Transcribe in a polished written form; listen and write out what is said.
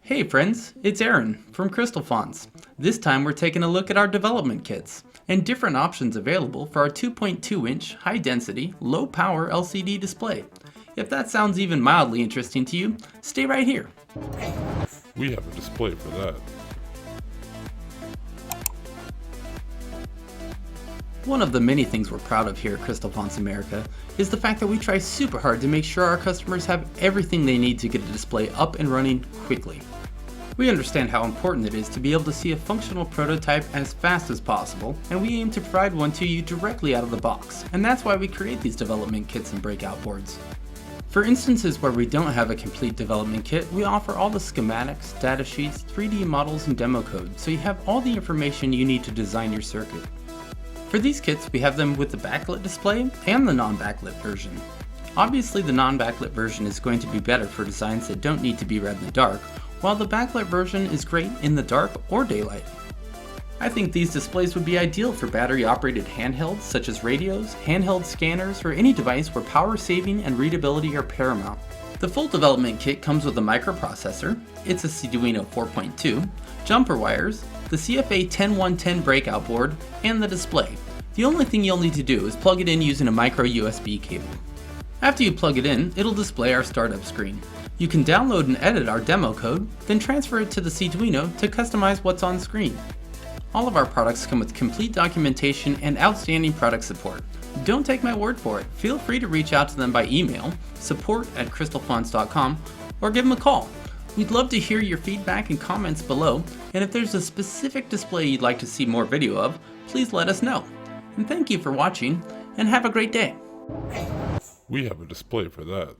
Hey friends, it's Aaron from Crystal Fonts. This time we're taking a look at our development kits and different options available for our 2.2-inch high-density, low-power LCD display. If that sounds even mildly interesting to you, stay right here. We have a display for that. One of the many things we're proud of here at Crystal Fonts America is the fact that we try super hard to make sure our customers have everything they need to get a display up and running quickly. We understand how important it is to be able to see a functional prototype as fast as possible, and we aim to provide one to you directly out of the box, and that's why we create these development kits and breakout boards. For instances where we don't have a complete development kit, we offer all the schematics, data sheets, 3D models, and demo code, so you have all the information you need to design your circuit. For these kits, we have them with the backlit display and the non-backlit version. Obviously, the non-backlit version is going to be better for designs that don't need to be read in the dark, while the backlit version is great in the dark or daylight. I think these displays would be ideal for battery-operated handhelds such as radios, handheld scanners, or any device where power saving and readability are paramount. The full development kit comes with a microprocessor, it's a Arduino 4.2, jumper wires, the CFA 10110 breakout board, and the display. The only thing you'll need to do is plug it in using a micro USB cable. After you plug it in, it'll display our startup screen. You can download and edit our demo code, then transfer it to the Arduino to customize what's on screen. All of our products come with complete documentation and outstanding product support. Don't take my word for it. Feel free to reach out to them by email, support@crystalfonts.com, or give them a call. We'd love to hear your feedback and comments below, and if there's a specific display you'd like to see more video of, please let us know. And thank you for watching, and have a great day. We have a display for that.